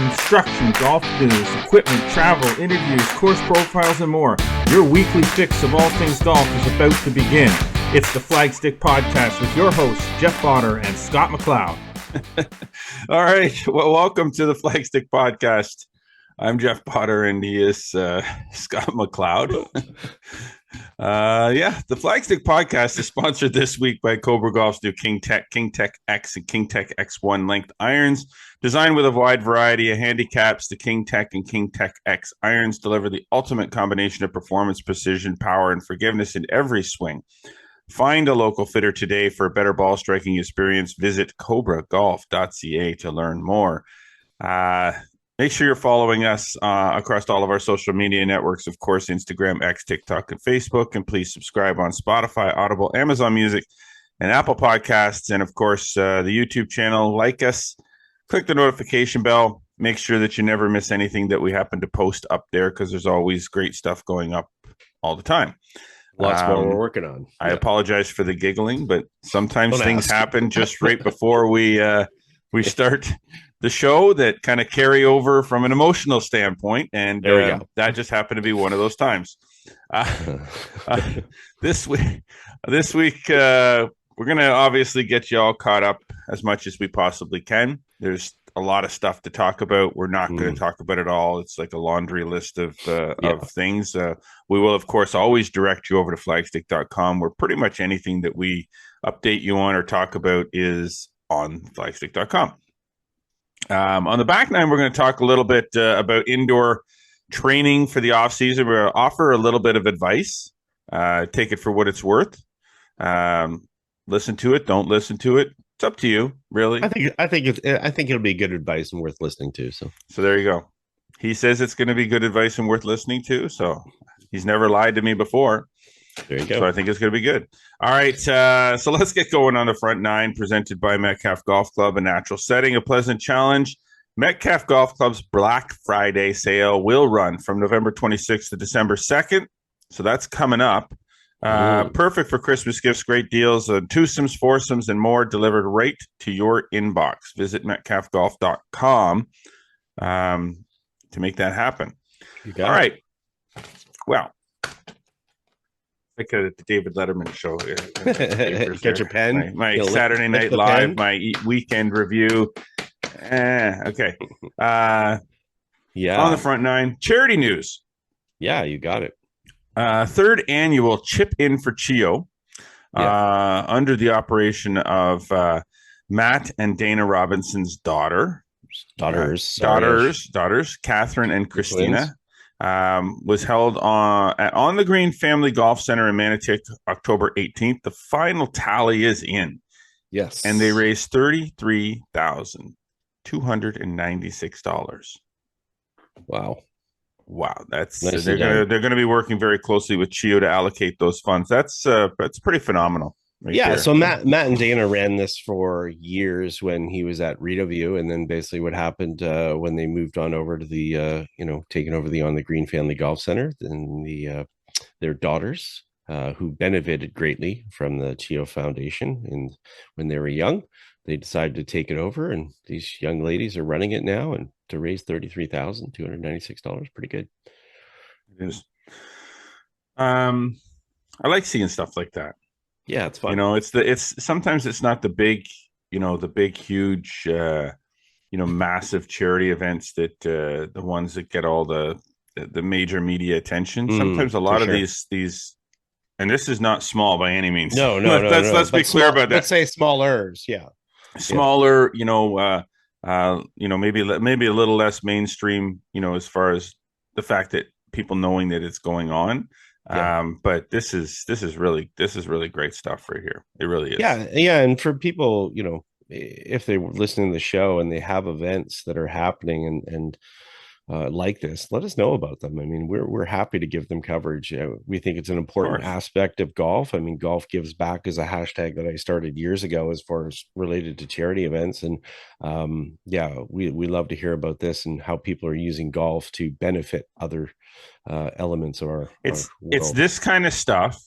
instruction, golf news, equipment, travel, interviews, course profiles, and more. Your weekly fix of all things golf is about to begin. It's the Flagstick Podcast with your hosts, Jeff Potter and Scott McLeod. All right. Well, welcome to the Flagstick Podcast. I'm Jeff Potter and he is Scott McLeod. The Flagstick Podcast is sponsored this week by Cobra Golf's new King Tech X and King Tech X1 length irons. Designed with a wide variety of handicaps, the King Tech and King Tech X irons deliver the ultimate combination of performance, precision, power, and forgiveness in every swing. Find a local fitter today for a better ball striking experience. Visit cobragolf.ca to learn more. Make sure you're following us across all of our social media networks, of course, Instagram, X, TikTok, and Facebook. And please subscribe on Spotify, Audible, Amazon Music, and Apple Podcasts. And, of course, the YouTube channel. Like us, click the notification bell. Make sure that you never miss anything that we happen to post up there because there's always great stuff going up all the time. Lots more we're working on. I apologize for the giggling, but sometimes things happen just right before we start the show that kind of carry over from an emotional standpoint, and that just happened to be one of those times. This week, we're going to obviously get you all caught up as much as we possibly can. There's a lot of stuff to talk about. We're not going to talk about it all. It's like a laundry list of things. We will, of course, always direct you over to flagstick.com, where pretty much anything that we update you on or talk about is on flagstick.com. On the back nine, we're going to talk a little bit about indoor training for the off season. We're going to offer a little bit of advice. Take it for what it's worth. Listen to it. Don't listen to it. It's up to you, really. I think it'll be good advice and worth listening to. So there you go. He says it's going to be good advice and worth listening to. So he's never lied to me before. There you go. So I think it's going to be good. All right. So let's get going on the front nine, presented by Metcalf Golf Club, a natural setting, a pleasant challenge. Metcalf Golf Club's Black Friday sale will run from November 26th to December 2nd. So that's coming up. Perfect for Christmas gifts, great deals, twosomes, foursomes, and more delivered right to your inbox. Visit metcalfgolf.com to make that happen. All right. Well, like the David Letterman show. Get your pen. My Saturday Night Live, my weekend review. Okay. On the front nine, charity news. Yeah, you got it. Third annual Chip In for Chio, under the operation of Matt and Dana Robinson's daughters, Catherine and Christina, was held on the Green Family Golf Center in Manotick, October 18th. The final tally is in. Yes. And they raised $33,296. Wow, that's they're going to be working very closely with Chio to allocate those funds. That's pretty phenomenal. Right there. So Matt and Dana ran this for years when he was at Rideau, and then basically what happened when they moved on over to the taking over on the Green Family Golf Center, and their daughters who benefited greatly from the Chio Foundation, and when they were young, they decided to take it over, and these young ladies are running it now, and to raise $33,296, pretty good. It is. I like seeing stuff like that. Yeah, it's fun. It's sometimes it's not the big, huge, massive charity events that the ones that get all the major media attention. Sometimes a lot of these, and this is not small by any means. No. Let's be clear about that. Let's say smallers. Yeah. Smaller, maybe a little less mainstream, as far as the fact that people knowing that it's going on. But this is really great stuff right here. It really is. Yeah. And for people, if they were listening to the show and they have events that are happening and like this, let us know about them. I mean, we're happy to give them coverage. We think it's an important aspect of golf. I mean, golf gives back is a hashtag that I started years ago as far as related to charity events. And we love to hear about this and how people are using golf to benefit other elements of our world. It's this kind of stuff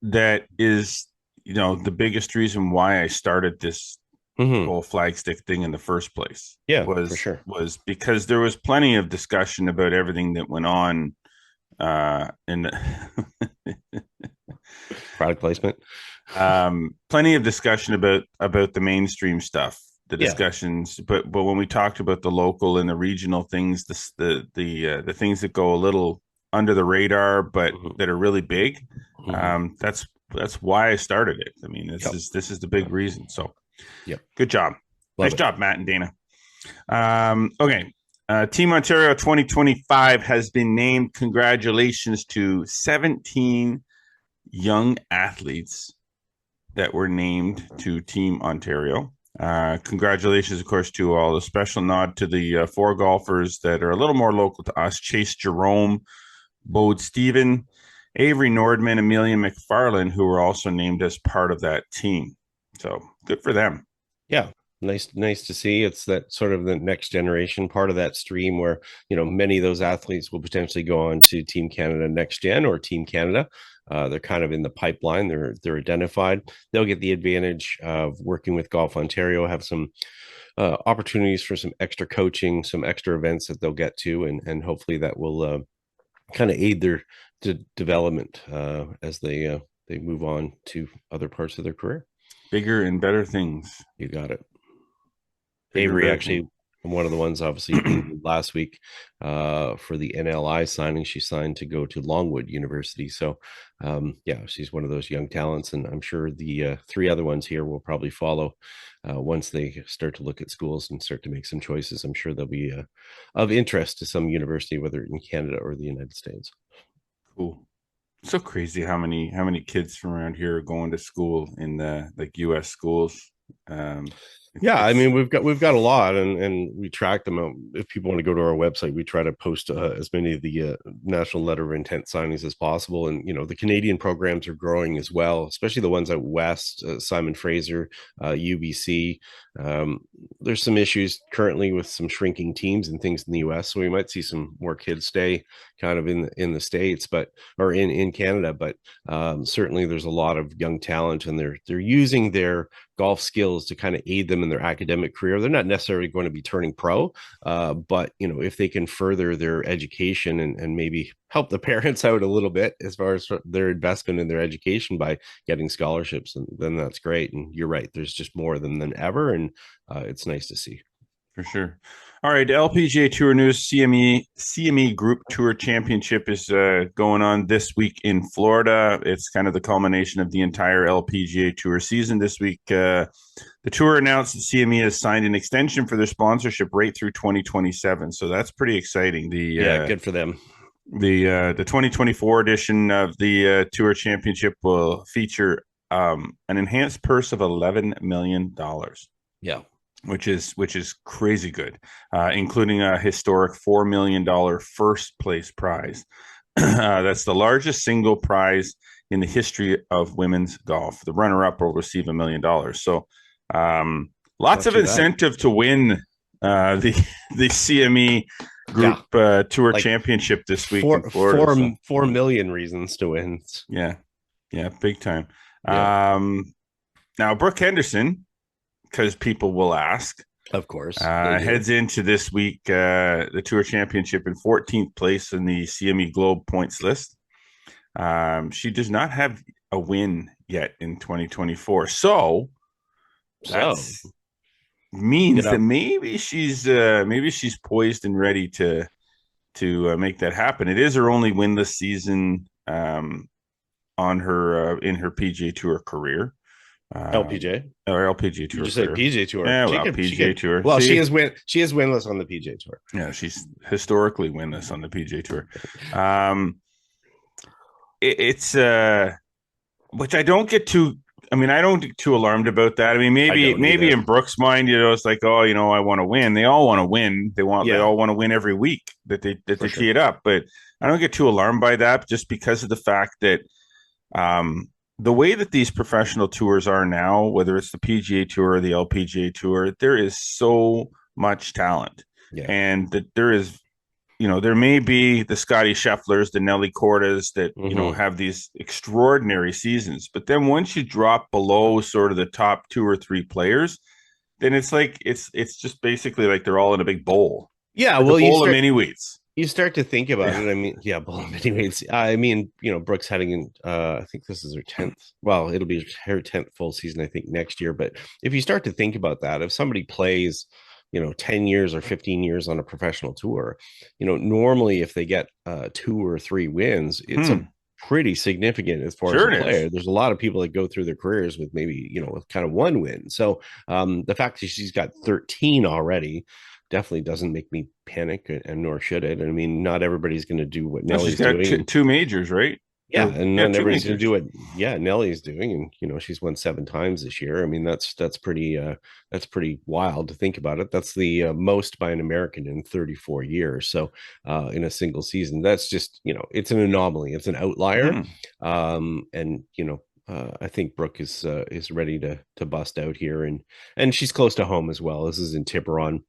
that is, the biggest reason why I started this Mhm. whole Flagstick thing in the first place. Yeah, for Was sure. was because there was plenty of discussion about everything that went on in the Product placement. plenty of discussion about the mainstream stuff, the Yeah. discussions, but when we talked about the local and the regional things, the things that go a little under the radar but Mhm. that are really big, Mhm. that's why I started it. I mean, Yep. this is the big reason. So Yep. good job. Love Nice it. job, Matt and Dana. Okay. Team Ontario 2025 has been named. Congratulations to 17 young athletes that were named to Team Ontario. Congratulations, of course, to all. A special nod to the four golfers that are a little more local to us: Chase Jerome, Bode Stephen, Avery Nordman, Amelia McFarland, who were also named as part of that team. So good for them. Yeah. Nice to see. It's that sort of the next generation part of that stream where, many of those athletes will potentially go on to Team Canada Next Gen or Team Canada. They're kind of in the pipeline. They're identified. They'll get the advantage of working with Golf Ontario, have some opportunities for some extra coaching, some extra events that they'll get to, and hopefully that will kind of aid their development as they move on to other parts of their career. Bigger and better things. You got it. Bigger, Avery better things. actually, one of the ones obviously being last week for the NLI signing. She signed to go to Longwood University. So, yeah, she's one of those young talents, and I'm sure the three other ones here will probably follow once they start to look at schools and start to make some choices. I'm sure they'll be of interest to some university, whether in Canada or the United States. Cool. So crazy how many kids from around here are going to school in the like U.S. schools. Um, Yeah, I it's mean we've got a lot, and we track them. If people want to go to our website, we try to post as many of the national letter of intent signings as possible. And the Canadian programs are growing as well, especially the ones out west. Simon Fraser, UBC. Um, there's some issues currently with some shrinking teams and things in the U.S., so we might see some more kids stay kind of in the states, but or in Canada. But certainly there's a lot of young talent, and they're using their golf skills to kind of aid them in their academic career. They're not necessarily going to be turning pro, but if they can further their education and maybe help the parents out a little bit as far as their investment in their education by getting scholarships, and then that's great. And you're right, there's just more than ever, and it's nice to see. for sure. All right, LPGA Tour news. CME Group Tour Championship is going on this week in Florida. It's kind of the culmination of the entire LPGA Tour season this week. The tour announced that CME has signed an extension for their sponsorship right through 2027. So that's pretty exciting. Yeah, good for them. The 2024 edition of the Tour Championship will feature an enhanced purse of $11 million. Yeah. Which is crazy good, including a historic $4 million first place prize. That's the largest single prize in the history of women's golf. The runner up will receive $1 million. So lots of incentive to win the CME Group Tour Championship this week in Florida. 4 million reasons to win. Yeah, big time. Yeah. Now, Brooke Henderson, because people will ask, of course, heads into this week the Tour Championship in 14th place in the CME Globe points list. She does not have a win yet in 2024, so that means that maybe she's poised and ready to make that happen. It is her only winless season on her in her PGA Tour career. LPGA or LPGA Tour. You just said PGA Tour. Yeah, well, PGA Tour. Well, she is winless on the PGA Tour. Yeah, she's historically winless on the PGA Tour. It's which I don't get too. I mean, I don't get too alarmed about that. I mean, maybe in Brooke's mind, it's like, oh, I want to win. They all want to win. They all want to win every week that they tee it up. But I don't get too alarmed by that, just because of the fact that the way that these professional tours are now, whether it's the PGA Tour or the LPGA Tour, there is so much talent, and that there is, there may be the Scotty Schefflers, the Nelly Cordas that have these extraordinary seasons, but then once you drop below sort of the top two or three players, then it's like it's just basically like they're all in a big bowl. Yeah, Like a well, bowl of mini wheats. you start to think about Yeah. it. I mean, yeah, but anyways, I mean, Brooke's heading in. I think this is her 10th. Well, it'll be her 10th full season, I think, next year. But if you start to think about that, if somebody plays, 10 years or 15 years on a professional tour, normally if they get 2 or 3 wins, it's a pretty significant as far as Sure a it player. is. There's a lot of people that go through their careers with maybe, with kind of 1 win. So the fact that she's got 13 already definitely doesn't make me panic, and nor should it. I mean, not everybody's going to do what No, she's Nellie's got doing. two majors, right? Yeah, and Yeah, not two everybody's going to majors. do what Nellie's doing, and she's won 7 times this year. I mean, that's pretty wild to think about it. That's the most by an American in 34 years. So in a single season, that's just it's an anomaly. It's an outlier, and I think Brooke is ready to bust out here, and she's close to home as well. This is in Tiburon.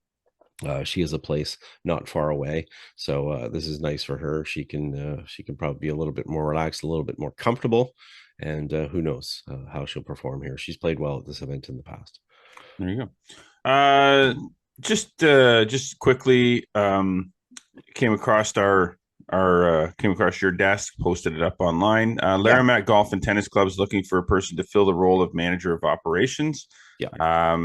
She has a place not far away, so this is nice for her. She can probably be a little bit more relaxed, a little bit more comfortable, and who knows how she'll perform here. She's played well at this event in the past. There you go. Just quickly, came across came across your desk, posted it up online. Larimat Golf and Tennis Club is looking for a person to fill the role of manager of operations. Yeah.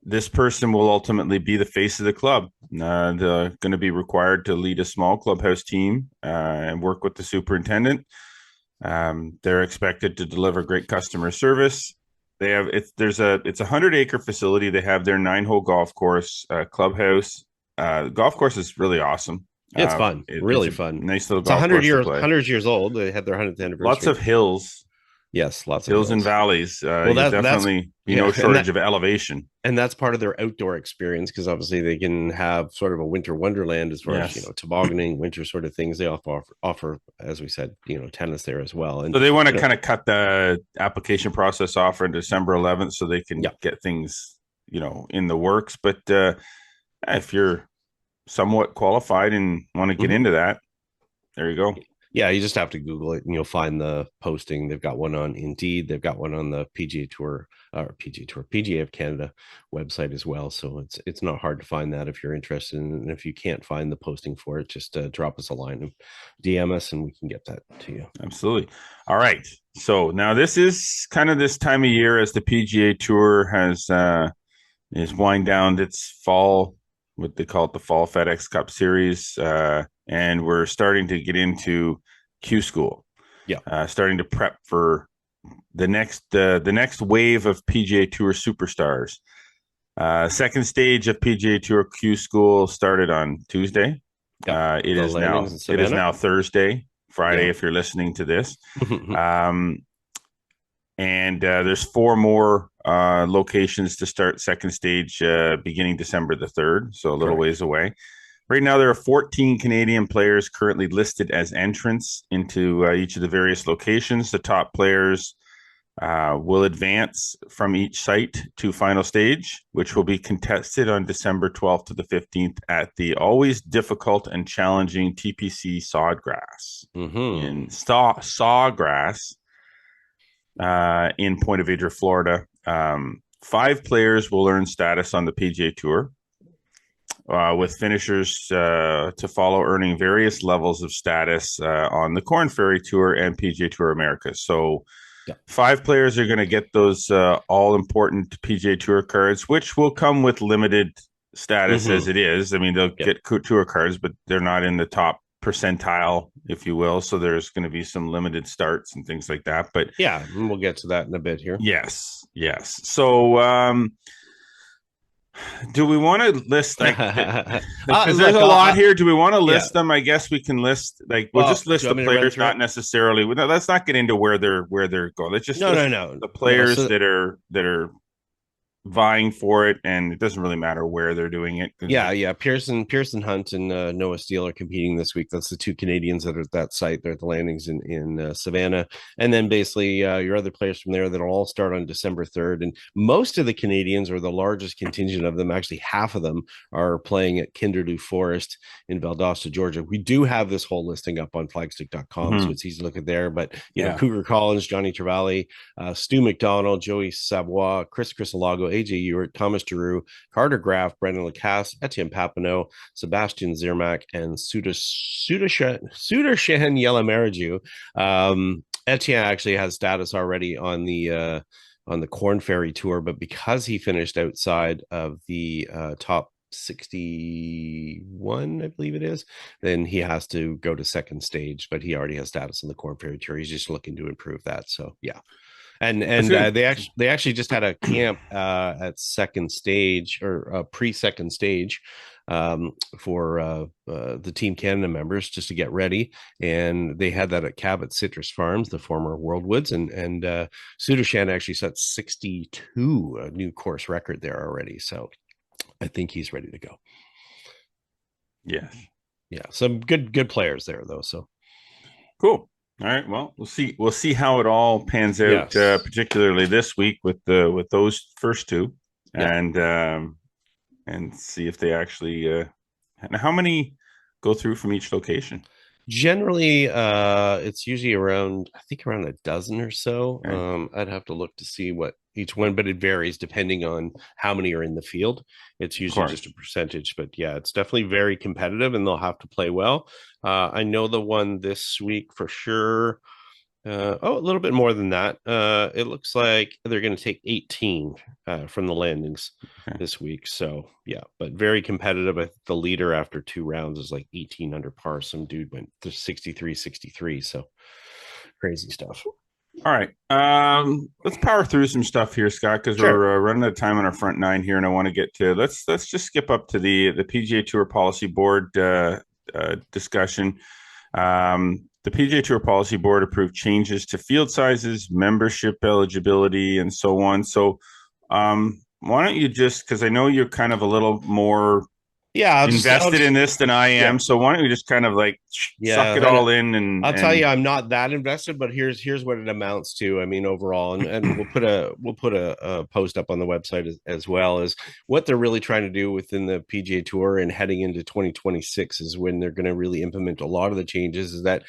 This person will ultimately be the face of the club. They're going to be required to lead a small clubhouse team and work with the superintendent. They're expected to deliver great customer service. It's a 100-acre facility. They have their 9-hole golf course, clubhouse. Golf course is really awesome. It's fun, really it's fun. Nice little It's golf course to play. 100 years old. They had their 100th anniversary. Lots of hills. Yes, lots of hills and valleys. Well, definitely no shortage of elevation. And that's part of their outdoor experience, because obviously they can have sort of a winter wonderland as far as tobogganing, winter sort of things. They offer, as we said, tennis there as well. And so they want to kind of cut the application process off on December 11th so they can get things in the works. But if you're somewhat qualified and want to get into that, there you go. Yeah, you just have to Google it and you'll find the posting. They've got one on Indeed. They've got one on the PGA of Canada website as well. So it's not hard to find that if you're interested. And if you can't find the posting for it, just drop us a line and DM us and we can get that to you. Absolutely. All right. So now this is kind of this time of year as the PGA Tour is wind down its fall, what they call it, the Fall FedEx Cup Series. And we're starting to get into Q School. Yeah. Starting to prep for the next wave of PGA Tour superstars. Second stage of PGA Tour Q School started on Tuesday. It is now Thursday, Friday, if you're listening to this. And there's 4 more locations to start second stage beginning December the 3rd, so a little ways away. Right now, there are 14 Canadian players currently listed as entrants into each of the various locations. The top players will advance from each site to final stage, which will be contested on December 12th to the 15th at the always difficult and challenging TPC Sawgrass in Sawgrass in Point Vedra, Florida. 5 players will earn status on the PGA Tour, with finishers to follow earning various levels of status on the Corn Ferry Tour and PGA Tour Americas. So 5 players are going to get those all-important PGA Tour cards, which will come with limited status as it is. I mean, they'll get tour cards, but they're not in the top percentile, if you will. So there's going to be some limited starts and things like that. But yeah, we'll get to that in a bit here. Yes. So do we want to list because there's a lot here? Do we want to list them? I guess we can list we'll just list the players, not necessarily. Let's not get into where they're going. Let's just list the players that are vying for it, and it doesn't really matter where they're doing it. Pearson Hunt and Noah Steele are competing this week. That's the 2 Canadians that are at that site. They're at the landings in Savannah, and then basically your other players from there that'll all start on December 3rd. And most of the Canadians, or the largest contingent of them, actually half of them, are playing at Kinderloo Forest in Valdosta, Georgia. We do have this whole listing up on flagstick.com, so it's easy to look at there. But you know, Cougar Collins, Johnny Travali, Stu McDonald, Joey Savoie, Chris Alago, AJ Ewart, Thomas Giroux, Carter Graf, Brendan Lacasse, Etienne Papineau, Sebastian Zermatt, and Sudarshan Yelamaraju. Etienne actually has status already on the Corn Ferry Tour, but because he finished outside of the top 61, I believe it is, then he has to go to second stage, but he already has status on the Corn Ferry Tour. He's just looking to improve that. So yeah. And they actually just had a camp at second stage or pre-second stage for the Team Canada members just to get ready, and they had that at Cabot Citrus Farms, the former Worldwoods, and Sudarshan actually set 62, a new course record there already. So I think he's ready to go. Yes. Yeah, some good players there though. So cool. All right. Well, we'll see how it all pans out, Yes. particularly this week with those first two, Yeah. and see if they actually. And how many go through from each location? Generally, it's usually around, I think around a dozen or so. Okay. I'd have to look to see what each one, but it varies depending on how many are in the field. It's usually just a percentage, but yeah, it's definitely very competitive, and they'll have to play well. I know the one this week for sure. A little bit more than that. It looks like they're going to take 18 from the landings this week. So yeah, but very competitive. I think the leader after 2 rounds is like 18 under par. Some dude went to 63. So crazy stuff. All right. Let's power through some stuff here, Scott, because Sure. we're running out of time on our front 9 here, and I want to get to let's just skip up to the PGA Tour Policy Board discussion. The PGA Tour Policy Board approved changes to field sizes, membership eligibility, and so on. So, why don't you just, because I know you're kind of a little more invested in this than I am, so why don't you just kind of like suck it all in? And I'll tell you, I'm not that invested, but here's what it amounts to. I mean, overall, and we'll put a post up on the website as well, as what they're really trying to do within the PGA Tour and heading into 2026 is when they're going to really implement a lot of the changes. Is that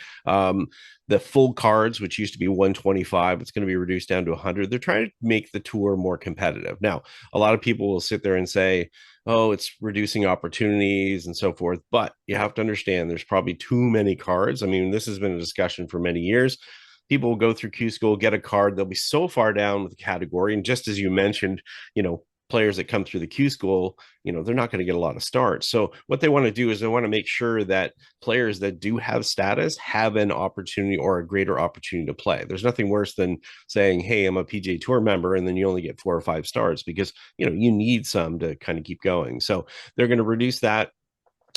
the full cards, which used to be 125, it's going to be reduced down to 100. They're trying to make the tour more competitive. Now, a lot of people will sit there and say, oh, it's reducing opportunities and so forth. But you have to understand there's probably too many cards. I mean, this has been a discussion for many years. People will go through Q School, get a card. They'll be so far down with the category. And just as you mentioned, players that come through the Q School, they're not going to get a lot of starts. So what they want to do is they want to make sure that players that do have status have an opportunity or a greater opportunity to play. There's nothing worse than saying, hey, I'm a PGA Tour member, and then you only get 4 or 5 starts because, you need some to kind of keep going. So they're going to reduce that.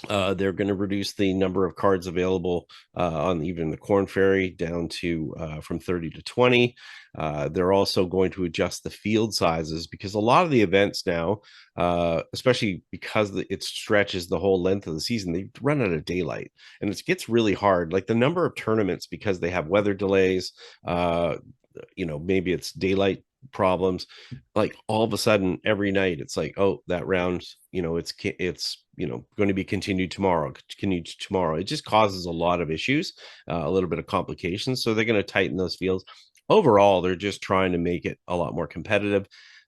They're going to reduce the number of cards available on even the Corn Ferry down to from 30 to 20. They're also going to adjust the field sizes because a lot of the events now, especially because it stretches the whole length of the season, they run out of daylight, and it gets really hard. Like the number of tournaments, because they have weather delays, maybe it's daylight problems, like all of a sudden every night it's like, oh, that round, it's going to be continued tomorrow. It just causes a lot of issues, a little bit of complications. So they're going to tighten those fields. Overall, they're just trying to make it a lot more competitive,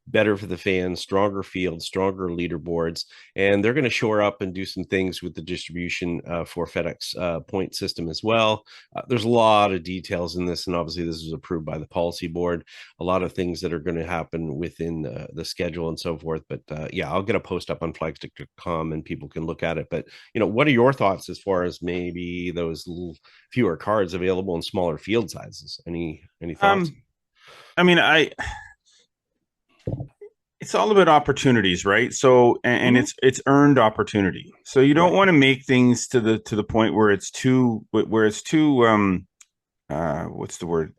better for the fans, stronger fields, stronger leaderboards, and they're going to shore up and do some things with the distribution for FedEx point system as well. There's a lot of details in this, and obviously this is approved by the policy board. A lot of things that are going to happen within the schedule and so forth. But yeah, I'll get a post up on flagstick.com and people can look at it. But what are your thoughts as far as maybe those fewer cards available in smaller field sizes? Any thoughts? I mean, it's all about opportunities, right? So, and it's earned opportunity. So you don't want to make things to the point where it's too what's the word?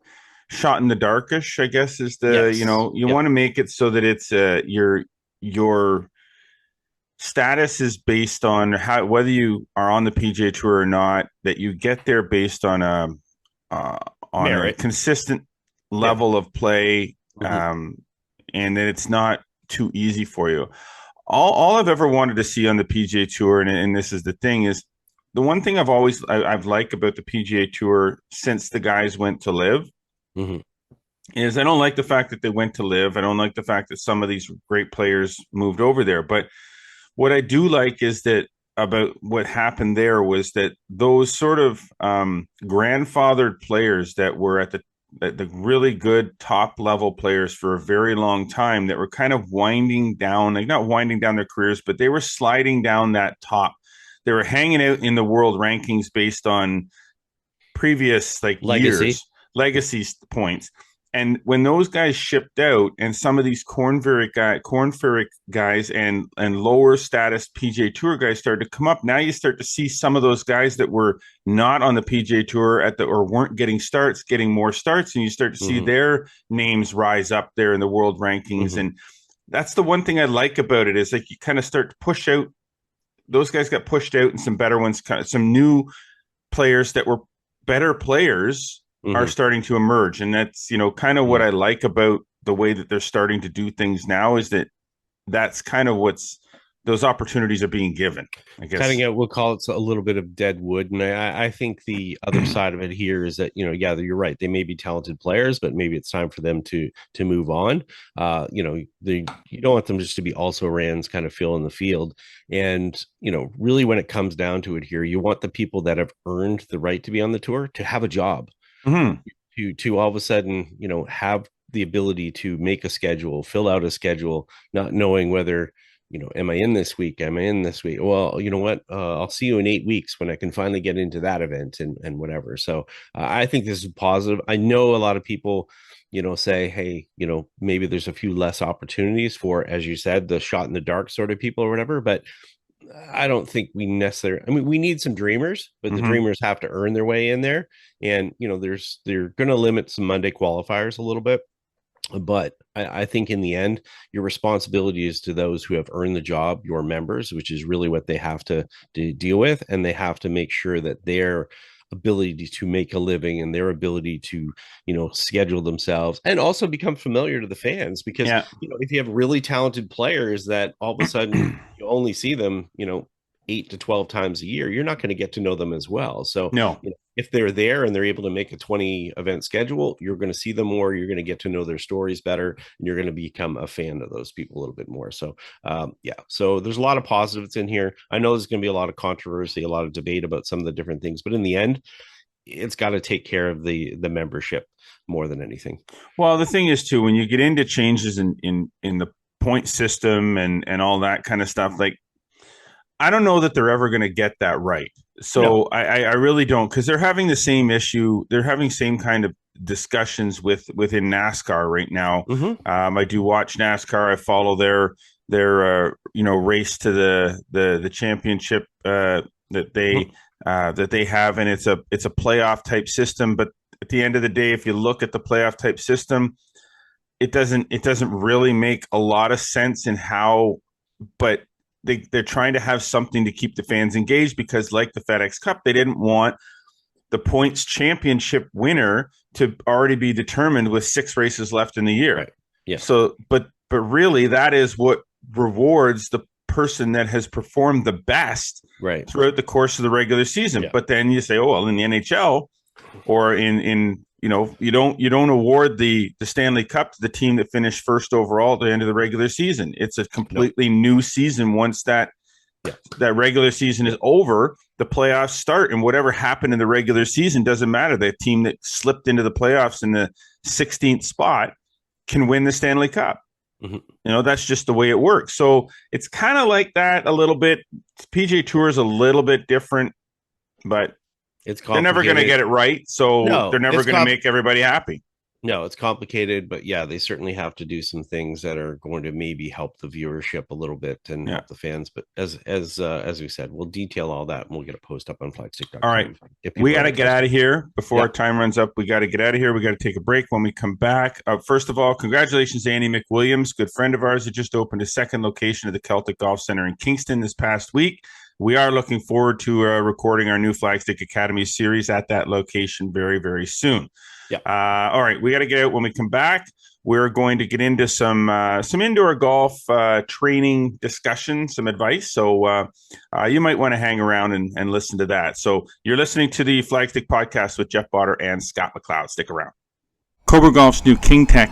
Shot in the darkish, I guess is the, you want to make it so that it's your status is based on whether you are on the PGA Tour or not, that you get there based on a consistent level of play, and that it's not too easy for you. All I've ever wanted to see on the PGA Tour, and this is the thing, is the one thing I've liked about the PGA Tour since the guys went to live is I don't like the fact that they went to live. I don't like the fact that some of these great players moved over there. But what I do like is that about what happened there was that those sort of grandfathered players that were at the really good top level players for a very long time that were kind of winding down, like not winding down their careers, but they were sliding down that top. They were hanging out in the world rankings based on previous like Legacy. legacy points. And when those guys shipped out, and some of these Corn Ferric guys and lower status PGA Tour guys started to come up, now you start to see some of those guys that were not on the PGA Tour or weren't getting starts, getting more starts, and you start to see their names rise up there in the world rankings. And that's the one thing I like about it is like you kind of start to push out. Those guys got pushed out, and some better ones, some new players that were better players are starting to emerge. And that's, kind of what I like about the way that they're starting to do things now is that that's kind of those opportunities are being given, I guess. Cutting out, we'll call it a little bit of dead wood. And I think the other side of it here is that, yeah, you're right. They may be talented players, but maybe it's time for them to move on. You don't want them just to be also rans kind of filling the field. And, really when it comes down to it here, you want the people that have earned the right to be on the tour to have a job, to all of a sudden, have the ability to make a schedule, fill out a schedule, not knowing whether, am I in this week? Am I in this week? Well, you know what? I'll see you in 8 weeks when I can finally get into that event and whatever. So I think this is positive. I know a lot of people, say, hey, maybe there's a few less opportunities for, as you said, the shot in the dark sort of people or whatever. But I don't think we necessarily, I mean, we need some dreamers, but the dreamers have to earn their way in there. And, they're going to limit some Monday qualifiers a little bit. But I think in the end, your responsibility is to those who have earned the job, your members, which is really what they have to deal with. And they have to make sure that their ability to make a living and their ability to, schedule themselves and also become familiar to the fans. Because, if you have really talented players that all of a sudden you only see them, 8 to 12 times a year, you're not going to get to know them as well. So no. If they're there and they're able to make a 20 event schedule, you're going to see them more. You're going to get to know their stories better, and you're going to become a fan of those people a little bit more. So, so there's a lot of positives in here. I know there's going to be a lot of controversy, a lot of debate about some of the different things, but in the end, it's got to take care of the membership more than anything. Well, the thing is too, when you get into changes in the point system and all that kind of stuff, like I don't know that they're ever going to get that right. So no. I really don't, because they're having the same issue. They're having same kind of discussions within NASCAR right now. I do watch NASCAR. I follow their race to the championship that they have, and it's a playoff type system. But at the end of the day, if you look at the playoff type system, it doesn't really make a lot of sense in how, but they're trying to have something to keep the fans engaged, because like the FedEx Cup, they didn't want the points championship winner to already be determined with 6 races left in the year. Right. Yeah. So, but really that is what rewards the person that has performed the best throughout the course of the regular season. Yeah. But then you say, oh, well, in the NHL or in you don't award the Stanley Cup to the team that finished first overall at the end of the regular season. It's a completely new season. Once that regular season is over, the playoffs start, and whatever happened in the regular season doesn't matter. The team that slipped into the playoffs in the 16th spot can win the Stanley Cup. That's just the way it works. So it's kind of like that a little bit. PGA Tour is a little bit different, but they're never going to get it right, so they're never going to make everybody happy. No, it's complicated, but yeah, they certainly have to do some things that are going to maybe help the viewership a little bit and help the fans. But as we said, we'll detail all that and we'll get a post up on Flagstick.com. All right, we got to get out of here before our time runs up. We got to get out of here. We got to take a break. When we come back, first of all, congratulations to Andy McWilliams, good friend of ours, who just opened a second location of the Celtic Golf Center in Kingston this past week. We are looking forward to recording our new Flagstick Academy series at that location very, very soon. Yeah. All right, we got to get out. When we come back, we're going to get into some indoor golf training discussion, some advice. So you might want to hang around and listen to that. So you're listening to the Flagstick podcast with Jeff Botter and Scott McLeod. Stick around. Cobra Golf's new King Tech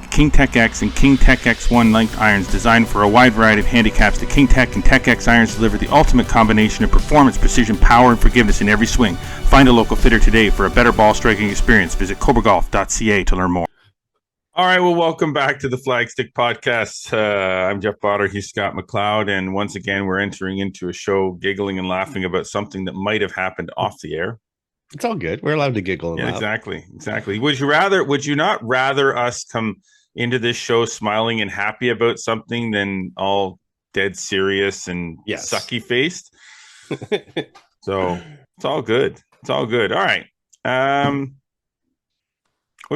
X, and King Tech X1 length irons designed for a wide variety of handicaps. The King Tech and Tech X irons deliver the ultimate combination of performance, precision, power, and forgiveness in every swing. Find a local fitter today for a better ball striking experience. Visit cobragolf.ca to learn more. All right, well, welcome back to the Flagstick podcast. I'm Jeff Potter, he's Scott McLeod, and once again, we're entering into a show giggling and laughing about something that might have happened off the air. It's all good. We're allowed to giggle and laugh. Exactly. Would you not rather us come into this show smiling and happy about something than all dead serious and sucky faced? So it's all good. All right. What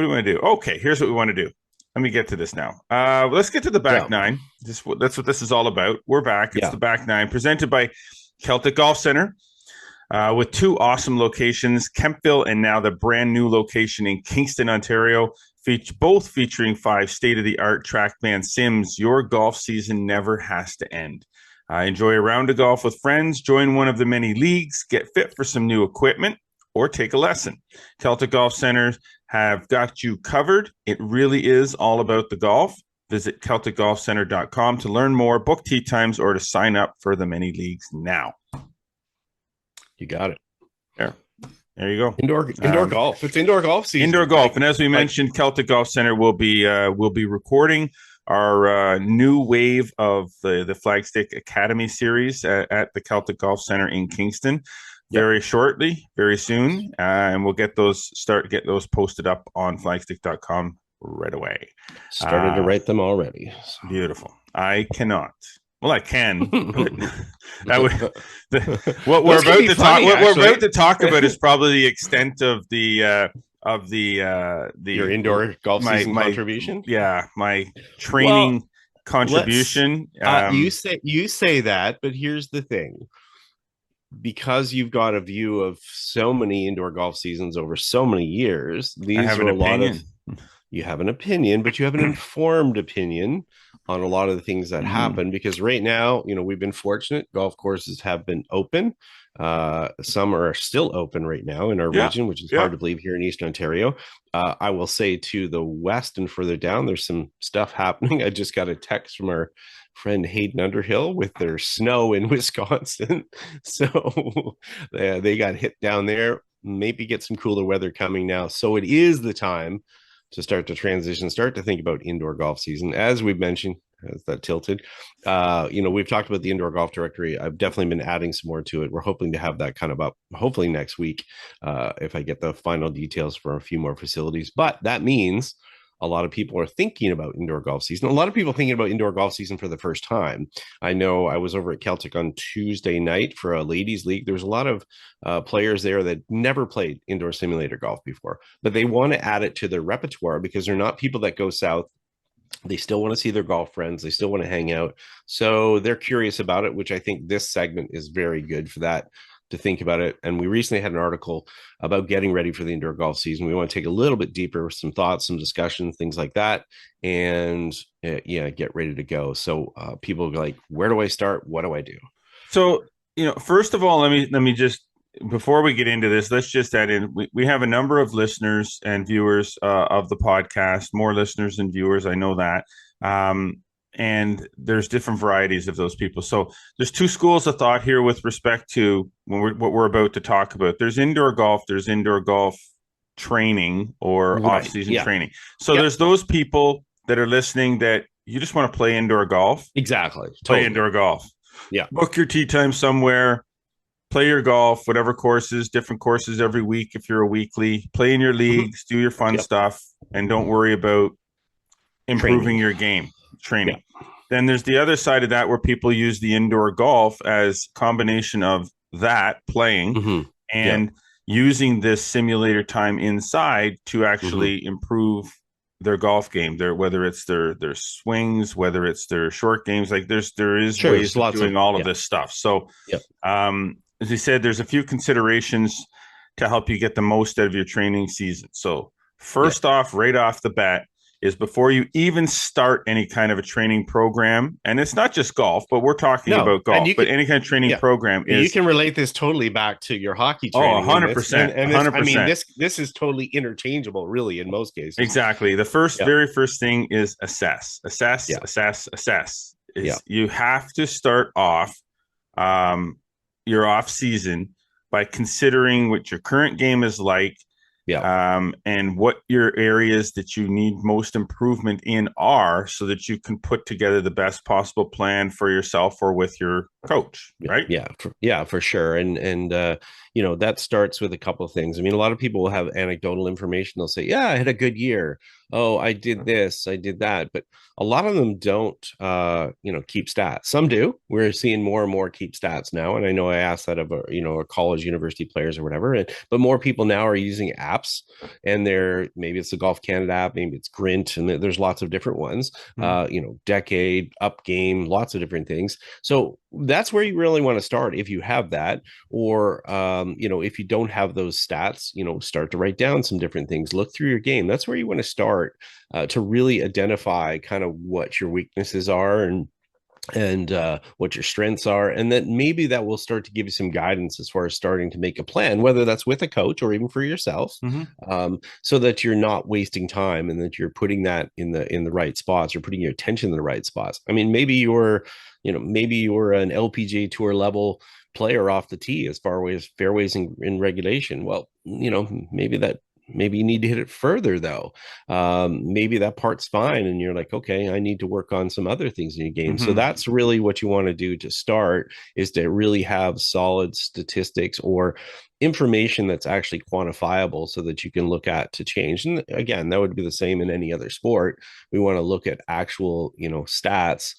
do we want to do? Okay, here's what we want to do. Let me get to this now. Let's get to the back nine. That's what this is all about. We're back. It's the back nine, presented by Celtic Golf Center. With two awesome locations, Kempville and now the brand new location in Kingston, Ontario, both featuring 5 state-of-the-art TrackMan sims. Your golf season never has to end. Enjoy a round of golf with friends, join one of the many leagues, get fit for some new equipment, or take a lesson. Celtic Golf Centers have got you covered. It really is all about the golf. Visit CelticGolfCenter.com to learn more, book tee times, or to sign up for the many leagues now. You got it. There you go. Indoor golf. It's indoor golf season. Indoor golf, and as we mentioned, Celtic Golf Center will be recording our new wave of the Flagstick Academy series at the Celtic Golf Center in Kingston very shortly, very soon, and we'll get those posted up on flagstick.com right away. Started to write them already. Beautiful. I cannot. Well, I can. But what we're about to talk about is probably the extent of the your indoor golf season contribution. Yeah, my training contribution. You say that, but here's the thing: because you've got a view of so many indoor golf seasons over so many years, you have an opinion, but you have an informed opinion on a lot of the things that happen, because right now, we've been fortunate. Golf courses have been open. Some are still open right now in our region, which is hard to believe here in Eastern Ontario. I will say to the west and further down, there's some stuff happening. I just got a text from our friend Hayden Underhill with their snow in Wisconsin. So they got hit down there. Maybe get some cooler weather coming now. So it is the time to start to transition, start to think about indoor golf season. As we've mentioned, as that tilted, we've talked about the indoor golf directory. I've definitely been adding some more to it. We're hoping to have that kind of up, hopefully next week, if I get the final details for a few more facilities. But that means a lot of people are thinking about indoor golf season. A lot of people thinking about indoor golf season for the first time. I know I was over at Celtic on Tuesday night for a ladies league. There was a lot of players there that never played indoor simulator golf before, but they want to add it to their repertoire because they're not people that go south. They still want to see their golf friends. They still want to hang out. So they're curious about it, which I think this segment is very good for that, to think about it. And we recently had an article about getting ready for the indoor golf season. We want to take a little bit deeper, some thoughts, some discussion, things like that, and get ready to go. So people are like, where do I start? What do I do? So, first of all, let me just, before we get into this, let's just add in, we have a number of listeners and viewers of the podcast, more listeners and viewers. I know that. And there's different varieties of those people. So there's two schools of thought here with respect to what we're about to talk about. There's indoor golf training or off-season training. So there's those people that are listening that you just want to play indoor golf. Exactly. Play indoor golf. Yeah. Book your tee time somewhere. Play your golf, whatever courses, different courses every week if you're a weekly. Play in your leagues, do your fun stuff, and don't worry about improving your game. Training. Then there's the other side of that where people use the indoor golf as combination of that playing and using this simulator time inside to actually improve their golf game. Whether it's their swings, whether it's their short games, like there is ways of doing all of this stuff. So as I said, there's a few considerations to help you get the most out of your training season. So first off, right off the bat, is before you even start any kind of a training program, and it's not just golf, but we're talking No, about and golf, you but can, any kind of training yeah, program you is, can relate this totally back to your hockey oh, training, and this, 100%, and this. I mean, 100%. this this is totally interchangeable, really, in most cases. Exactly. The Yeah, very first thing is assess, assess, yeah, assess, assess. yeah, Is you have to start off um, your off season by considering what your current game is like, yeah. and what your areas that you need most improvement in are, so that you can put together the best possible plan for yourself or with your coach, right? Yeah, for sure. And that starts with a couple of things. I mean, a lot of people will have anecdotal information. They'll say, "Yeah, I had a good year. Oh, I did this, I did that." But a lot of them don't keep stats. Some do. We're seeing more and more keep stats now. And I know I asked that of a college university players or whatever. But more people now are using apps, and maybe it's the Golf Canada app, maybe it's Grint, and there's lots of different ones. Decade, Up Game, lots of different things. So that's where you really want to start if you have that, or if you don't have those stats, start to write down some different things. Look through your game. That's where you want to start to really identify kind of what your weaknesses are and what your strengths are, and then maybe that will start to give you some guidance as far as starting to make a plan, whether that's with a coach or even for yourself, Mm-hmm. so that you're not wasting time and that you're putting that in the right spots, or putting your attention in the right spots. I mean, maybe you're an LPGA Tour level player off the tee as far as fairways in regulation. Well, maybe you need to hit it further, though. Maybe that part's fine, and you're like, okay, I need to work on some other things in your game. So Mm-hmm. that's really what you want to do to start, is to really have solid statistics or information that's actually quantifiable, so that you can look at to change. And again, that would be the same in any other sport. We want to look at actual stats,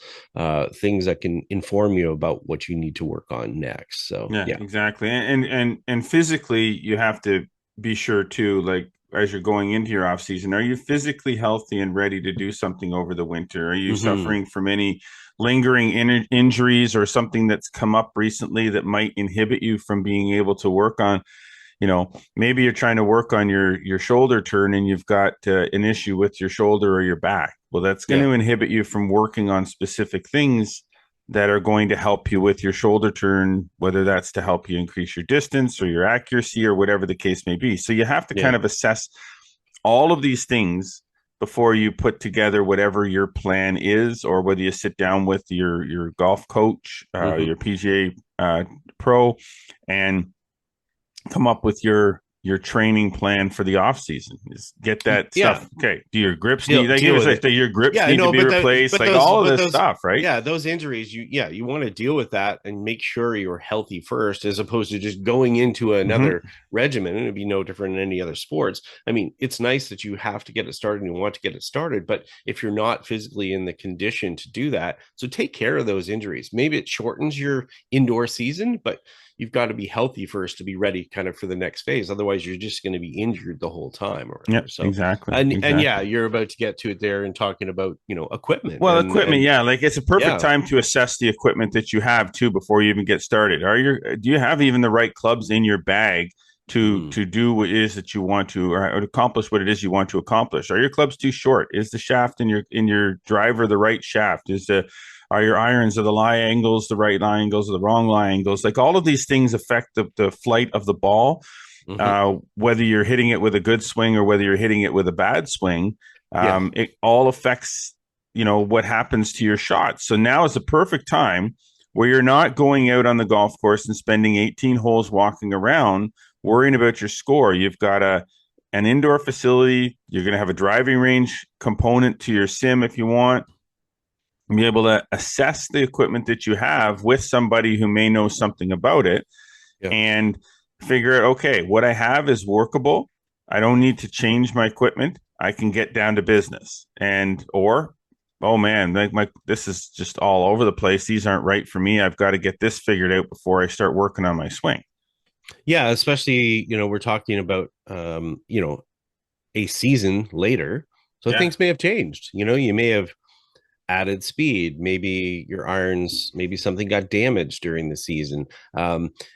things that can inform you about what you need to work on next. So Yeah, yeah. exactly. And physically, you have to be sure too, like as you're going into your off season, are you physically healthy and ready to do something over the winter? Are you Mm-hmm. suffering from any lingering injuries or something that's come up recently that might inhibit you from being able to work on, maybe you're trying to work on your shoulder turn and you've got an issue with your shoulder or your back. Well, that's going Yeah. to inhibit you from working on specific things that are going to help you with your shoulder turn, whether that's to help you increase your distance or your accuracy or whatever the case may be. So you have to kind Yeah. of assess all of these things before you put together whatever your plan is, or whether you sit down with your golf coach, Mm-hmm. your PGA pro, and come up with your training plan for the off season. Is get that Yeah. stuff. Okay, do your grips deal need like deal with it. do your grips Yeah, I need to know, be replaced? Like all of this stuff, right? yeah, those injuries, you want to deal with that and make sure you're healthy first, as opposed to just going into Mm-hmm. another regimen. And it'd be no different than any other sports. I mean, it's nice that you have to get it started and you want to get it started, but if you're not physically in the condition to do that, so take care of those injuries. Maybe it shortens your indoor season, but you've got to be healthy first to be ready kind of for the next phase. Otherwise, you're just going to be injured the whole time or Yeah, whatever. So, exactly, and yeah, exactly. you're about to get to it there and talking about equipment Well, equipment, and yeah, like it's a perfect yeah. time to assess the equipment that you have too before you even get started. Do you have even the right clubs in your bag to Mm, do what it is that you want to, or accomplish what it is you want to accomplish? Are your clubs too short? Is the shaft in your driver the right shaft? Are your irons, are the lie angles the right lie angles or the wrong lie angles? Like all of these things affect the flight of the ball, mm-hmm. whether you're hitting it with a good swing or whether you're hitting it with a bad swing. Yeah, It all affects what happens to your shot. So now is the perfect time where you're not going out on the golf course and spending 18 holes walking around worrying about your score. You've got an indoor facility. You're going to have a driving range component to your sim if you want. Be able to assess the equipment that you have with somebody who may know something about it, yeah, and figure out, okay, what I have is workable. I don't need to change my equipment. I can get down to business. Or, oh man, this is just all over the place. These aren't right for me. I've got to get this figured out before I start working on my swing. yeah. Especially we're talking about a season later, so Yeah. things may have changed. You may have added speed. Maybe your irons, maybe something got damaged during the season.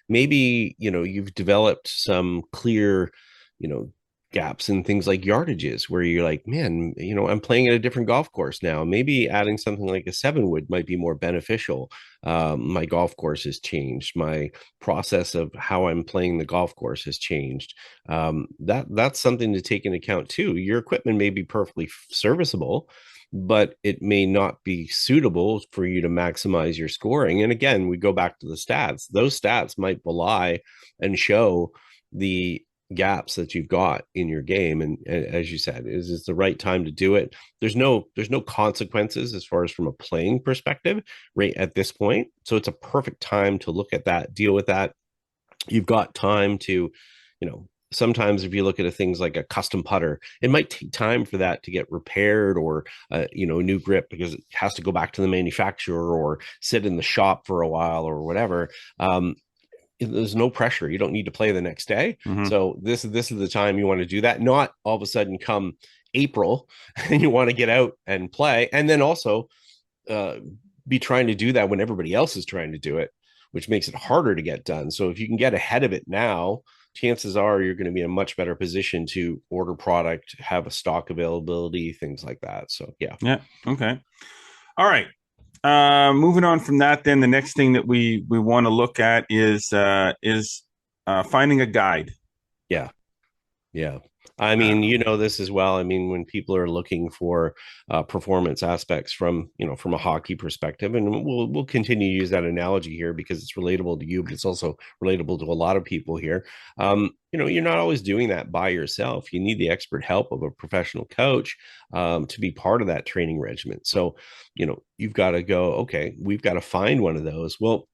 Maybe you've developed some clear, you know, gaps in things like yardages, where you're like, man, I'm playing at a different golf course now. Maybe adding something like a 7-wood might be more beneficial. My golf course has changed. My process of how I'm playing the golf course has changed. That's something to take into account too. Your equipment may be perfectly serviceable, but it may not be suitable for you to maximize your scoring. And again, we go back to the stats. Those stats might belie and show the gaps that you've got in your game. And as you said, is it the right time to do it? There's no consequences as far as from a playing perspective right at this point. So it's a perfect time to look at that, deal with that. You've got time to, sometimes if you look at things like a custom putter, it might take time for that to get repaired, or a new grip, because it has to go back to the manufacturer or sit in the shop for a while or whatever. There's no pressure. You don't need to play the next day. Mm-hmm. So this is the time you want to do that. Not all of a sudden come April and you want to get out and play, and then also be trying to do that when everybody else is trying to do it, which makes it harder to get done. So if you can get ahead of it now, chances are you're going to be in a much better position to order product, have a stock availability, things like that. So yeah. Okay. All right. Moving on from that, then the next thing that we want to look at is finding a guide. Yeah. I mean, this as well. I mean, when people are looking for performance aspects from a hockey perspective, and we'll continue to use that analogy here because it's relatable to you, but it's also relatable to a lot of people here. You're not always doing that by yourself. You need the expert help of a professional coach to be part of that training regimen. So, you've got to go, okay, we've got to find one of those. Well,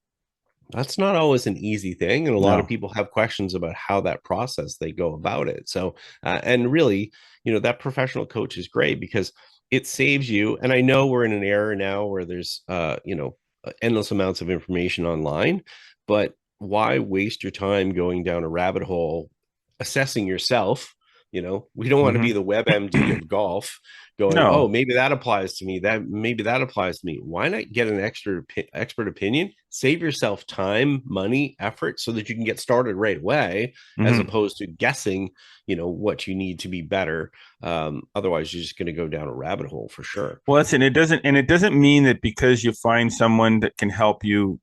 that's not always an easy thing, and a lot of people have questions about how that process they go about it. So and really, that professional coach is great because it saves you. And I know we're in an era now where there's endless amounts of information online, but why waste your time going down a rabbit hole assessing yourself? We don't want to be the WebMD of golf going, oh, maybe that applies to me. Maybe that applies to me. Why not get an expert opinion? Save yourself time, money, effort, so that you can get started right away, as opposed to guessing, what you need to be better. Otherwise, you're just going to go down a rabbit hole for sure. Well, it doesn't mean that because you find someone that can help you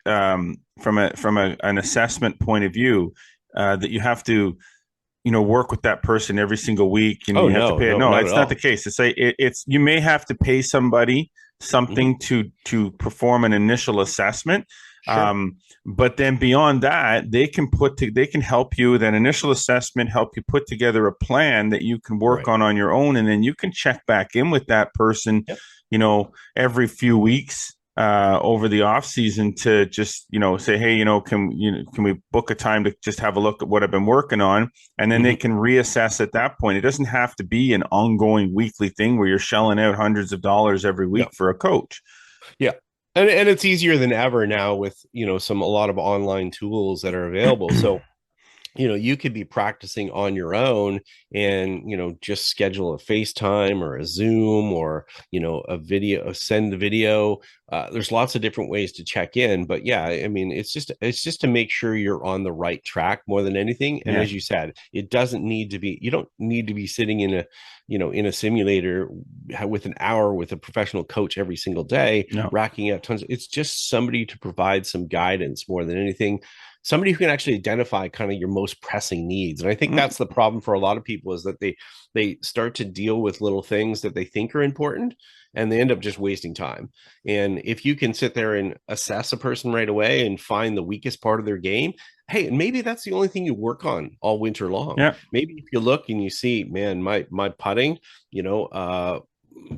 from an assessment point of view that you have to work with that person every single week and you have to pay. No, it's not the case. It's you may have to pay somebody something to perform an initial assessment. Sure. But then beyond that, they can help you with that initial assessment, help you put together a plan that you can work on your own. And then you can check back in with that person, every few weeks over the off season to just say, hey, can we book a time to just have a look at what I've been working on, and then they can reassess at that point. It doesn't have to be an ongoing weekly thing where you're shelling out hundreds of dollars every week for a coach. Yeah. And it's easier than ever now with a lot of online tools that are available. So you could be practicing on your own and, just schedule a FaceTime or a Zoom or, a video, send the video. There's lots of different ways to check in, but yeah, I mean, it's just to make sure you're on the right track more than anything. And as you said, you don't need to be sitting in a simulator with an hour with a professional coach every single day, racking up tons. It's just somebody to provide some guidance more than anything. Somebody who can actually identify kind of your most pressing needs. And I think that's the problem for a lot of people, is that they start to deal with little things that they think are important and they end up just wasting time. And if you can sit there and assess a person right away and find the weakest part of their game, hey, and maybe that's the only thing you work on all winter long. Yeah. Maybe if you look and you see, man, my putting,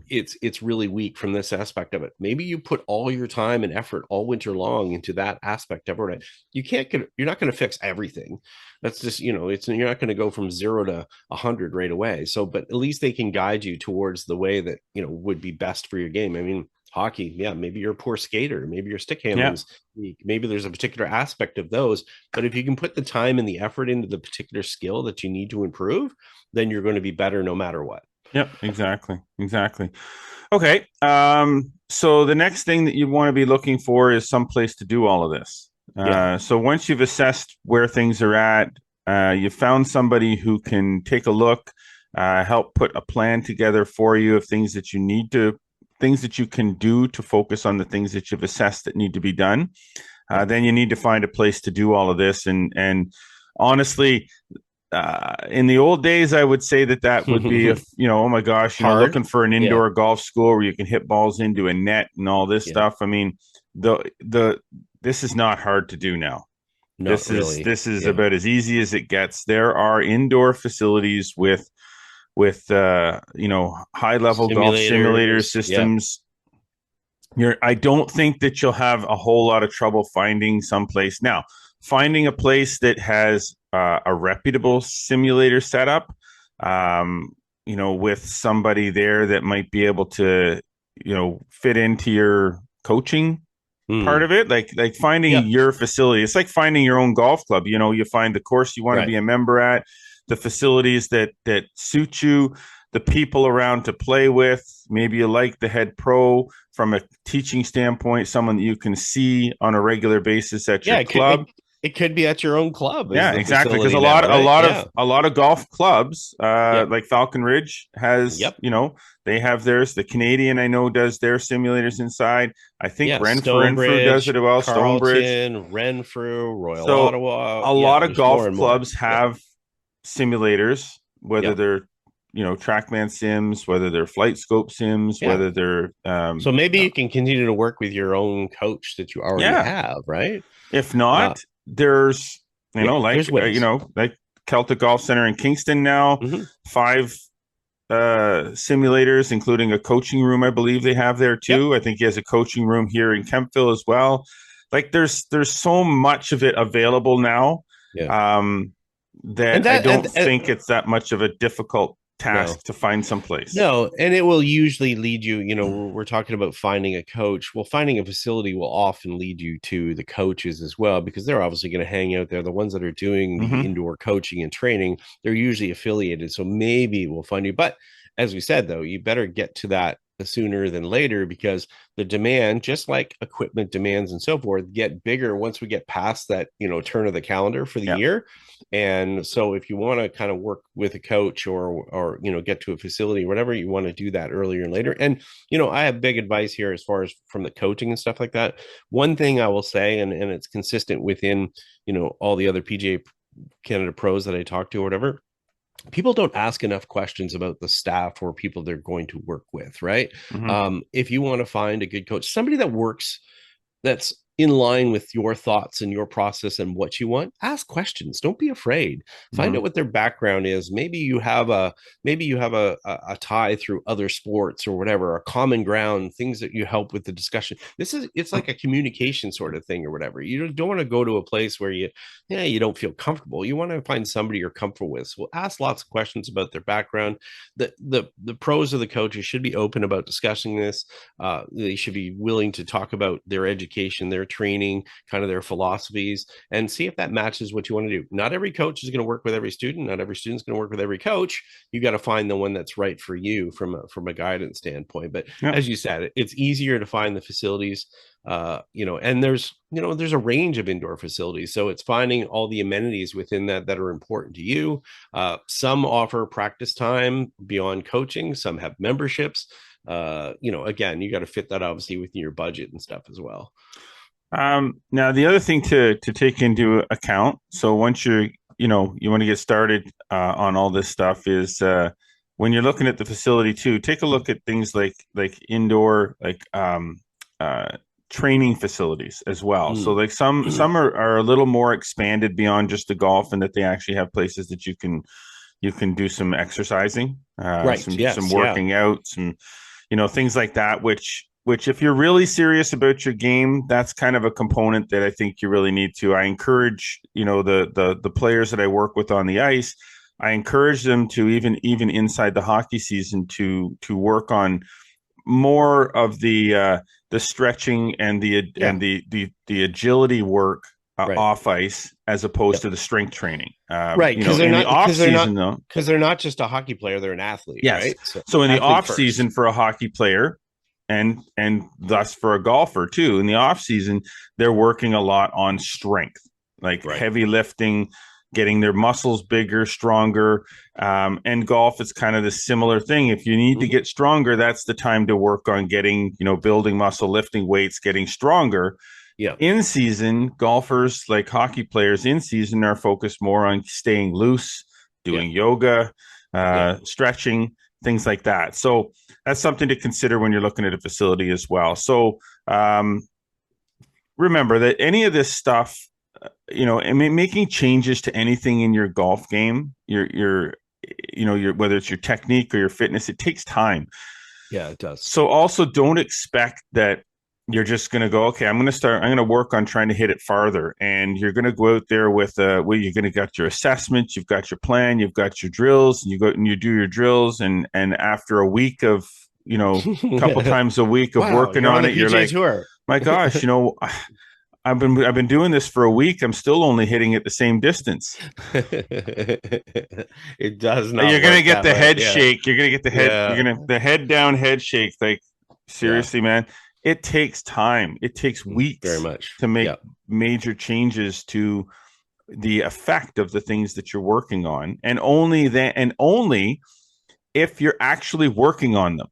it's really weak from this aspect of it. Maybe you put all your time and effort all winter long into that aspect of it. You're not going to fix everything. That's just, you're not going to go from 0 to 100 right away. So, but at least they can guide you towards the way that, would be best for your game. I mean, hockey, maybe you're a poor skater, maybe your stick handling's weak, maybe there's a particular aspect of those. But if you can put the time and the effort into the particular skill that you need to improve, then you're going to be better no matter what. Yep, exactly. Okay. So the next thing that you want to be looking for is some place to do all of this. So once you've assessed where things are at, You found somebody who can take a look, help put a plan together for you of things that you can do to focus on the things that you've assessed that need to be done. Then you need to find a place to do all of this. And honestly, in the old days, I would say that would be, oh my gosh, looking for an indoor golf school where you can hit balls into a net and all this stuff. I mean, this is not hard to do now. This is about as easy as it gets. There are indoor facilities with high level golf simulator systems. I don't think that you'll have a whole lot of trouble finding someplace. Now, finding a place that has a reputable simulator setup, with somebody there that might be able to, fit into your coaching part of it, like finding your facility. It's like finding your own golf club. You find the course you want to be a member at, the facilities that suit you, the people around to play with. Maybe you like the head pro from a teaching standpoint, someone that you can see on a regular basis at your club. It could be at your own club. Yeah, exactly. Because a lot of golf clubs, like Falcon Ridge has, they have theirs. The Canadian, I know, does their simulators inside. I think Renfrew does it as well. Stonebridge, Renfrew, Royal Ottawa. A lot of golf clubs have simulators, whether they're TrackMan sims, whether they're Flight Scope sims, whether they're so maybe you can continue to work with your own coach that you already have, right? If not, there's like Celtic Golf Center in Kingston now, 5 simulators, including a coaching room. I believe they have there too. I think he has a coaching room here in Kemptville as well. Like there's so much of it available now, that I don't think it's that much of a difficult task to find someplace. No, and it will usually lead you, we're talking about finding a coach. Well, finding a facility will often lead you to the coaches as well, because they're obviously going to hang out there. The ones that are doing the indoor coaching and training, they're usually affiliated. So maybe we'll find you. But as we said, though, you better get to that sooner than later, because the demand, just like equipment demands and so forth, get bigger once we get past that, turn of the calendar for the year. And so if you want to kind of work with a coach or get to a facility, whatever, you want to do that earlier and later. And, I have big advice here as far as from the coaching and stuff like that. One thing I will say, and it's consistent within, all the other PGA Canada pros that I talk to or whatever, people don't ask enough questions about the staff or people they're going to work with, right? If you want to find a good coach, somebody that's in line with your thoughts and your process and what you want, ask questions. Don't be afraid. Find out what their background is. Maybe you have a tie through other sports or whatever, a common ground, things that you help with the discussion. It's like a communication sort of thing or whatever. You don't want to go to a place where you don't feel comfortable. You want to find somebody you're comfortable with. So ask lots of questions about their background. The pros or the coaches should be open about discussing this. They should be willing to talk about their education, their training, kind of their philosophies, and see if that matches what you want to do. Not every coach is going to work with every student. Not every student is going to work with every coach. You got to find the one that's right for you from a guidance standpoint. But as you said, it's easier to find the facilities, and there's a range of indoor facilities. So it's finding all the amenities within that are important to you. Some offer practice time beyond coaching. Some have memberships. Again, you got to fit that obviously within your budget and stuff as well. Now the other thing to take into account, so once you want to get started on all this stuff, is when you're looking at the facility too, take a look at things like indoor, training facilities as well. So like some are a little more expanded beyond just the golf, and that they actually have places that you can do some exercising, some working out, some things like that, which if you're really serious about your game, that's kind of a component that I think you really need to. I encourage, the players that I work with on the ice, I encourage them to even inside the hockey season to work on more of the stretching and the agility work off ice, as opposed to the strength training. Because they're not just a hockey player, they're an athlete. Yes. Right? So in the off season for a hockey player, and thus for a golfer too, in the off season, they're working a lot on strength, like heavy lifting, getting their muscles bigger, stronger. And golf is kind of the similar thing. If you need to get stronger, that's the time to work on getting, building muscle, lifting weights, getting stronger. Yeah. In season, golfers like hockey players in season are focused more on staying loose, doing yoga, stretching, things like that. So that's something to consider when you're looking at a facility as well. So remember that any of this stuff, making changes to anything in your golf game, your whether it's your technique or your fitness, it takes time. Yeah, it does. So also don't expect that you're just going to go, okay, I'm going to work on trying to hit it farther. And you're going to go out there with, you're going to get your assessments, you've got your plan, you've got your drills, and you go and you do your drills. And after a week of, a couple times a week of working on it, you're like, Tour. My gosh, I've been doing this for a week. I'm still only hitting it the same distance. It does not. You're going to get the head shake. You're going to get the head. You're going to the head down head shake. Like seriously, man. It takes time. It takes weeks very much to make major changes to the effect of the things that you're working on. And only if you're actually working on them.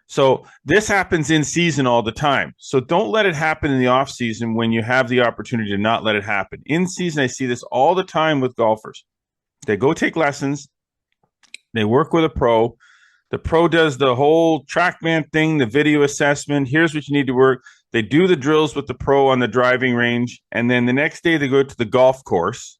So this happens in season all the time. So don't let it happen in the off season when you have the opportunity to not let it happen. In season, I see this all the time with golfers. They go take lessons. They work with a pro. The pro does the whole TrackMan thing, the video assessment. Here's what you need to work. They do the drills with the pro on the driving range. And then the next day they go to the golf course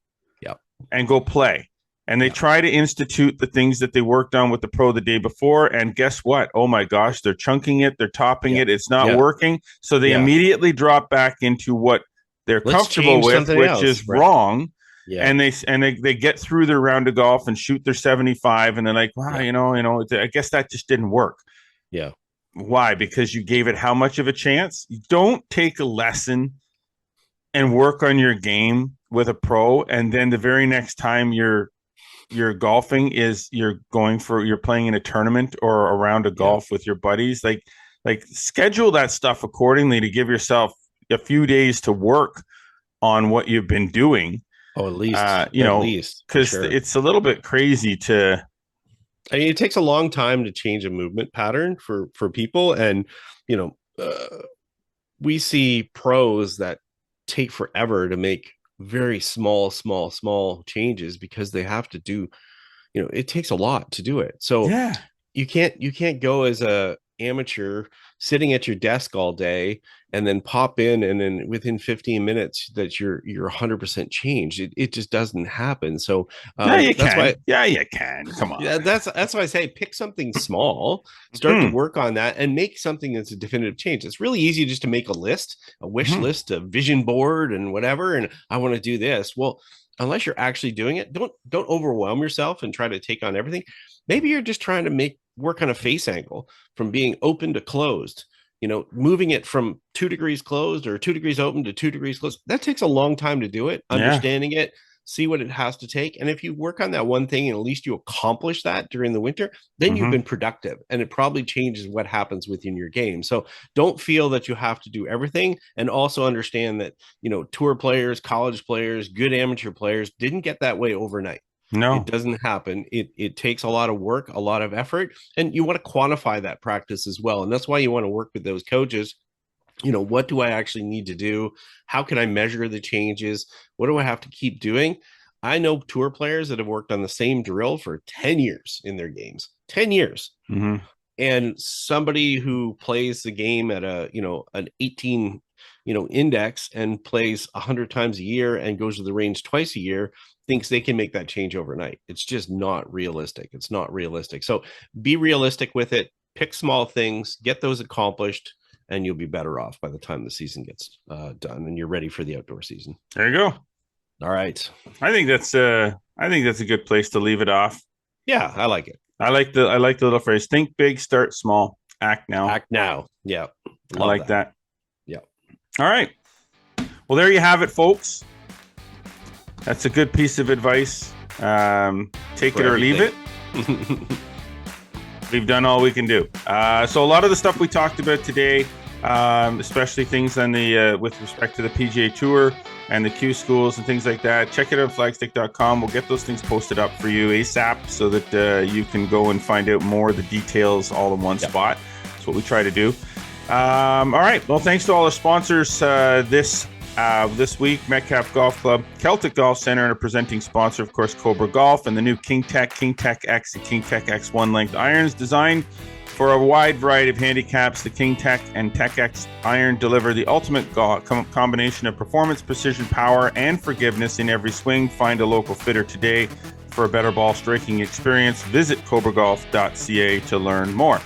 and go play. And they try to institute the things that they worked on with the pro the day before. And guess what? Oh my gosh, they're chunking it. They're topping it. It's not working. So they immediately drop back into what they're comfortable with, which is wrong. Yeah. And they get through their round of golf and shoot their 75, and they're like, wow, I guess that just didn't work. Yeah. Why? Because you gave it how much of a chance? You don't take a lesson and work on your game with a pro, and then the very next time you're golfing is you're playing in a tournament or a round of golf with your buddies. Like schedule that stuff accordingly to give yourself a few days to work on what you've been doing. Oh, at least, because it's a little bit crazy to. I mean, it takes a long time to change a movement pattern for people, and we see pros that take forever to make very small changes because they have to do. It takes a lot to do it. So you can't go as a amateur sitting at your desk all day and then pop in and then within 15 minutes that you're 100% changed. It just doesn't happen. So you can. Come on. Yeah, that's why I say pick something small, start to work on that, and make something that's a definitive change. It's really easy just to make a list, a wish list, a vision board, and whatever. And I want to do this. Well, unless you're actually doing it, don't overwhelm yourself and try to take on everything. Maybe you're just trying to work on a face angle from being open to closed, moving it from 2 degrees closed or 2 degrees open to 2 degrees closed. That takes a long time to do it, understanding it, see what it has to take. And if you work on that one thing and at least you accomplish that during the winter, then you've been productive, and it probably changes what happens within your game. So don't feel that you have to do everything, and also understand that, tour players, college players, good amateur players didn't get that way overnight. No, it doesn't happen. It takes a lot of work, a lot of effort, and you want to quantify that practice as well. And that's why you want to work with those coaches. What do I actually need to do? How can I measure the changes? What do I have to keep doing? I know tour players that have worked on the same drill for 10 years in their games, 10 years. Mm-hmm. And somebody who plays the game at an 18, index and plays 100 times a year and goes to the range twice a year thinks they can make that change overnight. It's just not realistic. It's not realistic. So be realistic with it. Pick small things, get those accomplished, and you'll be better off by the time the season gets done and you're ready for the outdoor season. There you go. All right. I think that's a good place to leave it off. Yeah, I like it. I like the little phrase: think big, start small, act now. Act now. Yeah. I like that. Yeah. All right. Well, there you have it, folks. That's a good piece of advice. Take it or leave it. We've done all we can do. So a lot of the stuff we talked about today, especially things on the with respect to the PGA Tour and the Q schools and things like that. Check it out at flagstick.com. We'll get those things posted up for you ASAP so that you can go and find out more of the details all in one spot. That's what we try to do. All right. Well, thanks to all our sponsors this week, Metcalf Golf Club, Celtic Golf Center, and a presenting sponsor, of course, Cobra Golf, and the new King Tech X, and King Tech X1 length irons designed for a wide variety of handicaps. The King Tech and Tech X iron deliver the ultimate combination of performance, precision, power, and forgiveness in every swing. Find a local fitter today for a better ball striking experience. Visit cobragolf.ca to learn more.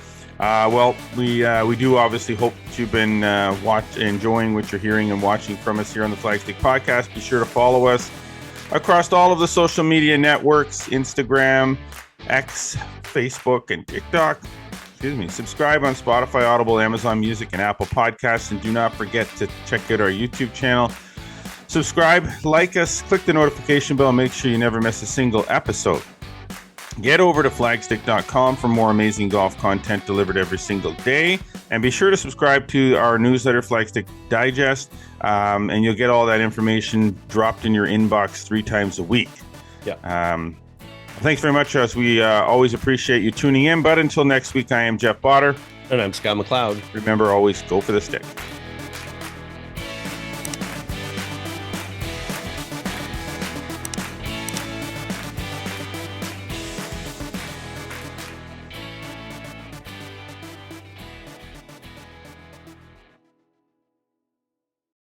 We do obviously hope that you've been enjoying what you're hearing and watching from us here on the Flagstick Podcast. Be sure to follow us across all of the social media networks, Instagram, X, Facebook, and TikTok. Subscribe on Spotify, Audible, Amazon Music, and Apple Podcasts. And do not forget to check out our YouTube channel. Subscribe, like us, click the notification bell, and make sure you never miss a single episode. Get over to flagstick.com for more amazing golf content delivered every single day. And be sure to subscribe to our newsletter, Flagstick Digest, and you'll get all that information dropped in your inbox 3 times a week. Yeah. Thanks very much, Russ. We always appreciate you tuning in. But until next week, I am Jeff Botter. And I'm Scott McLeod. Remember, always go for the stick.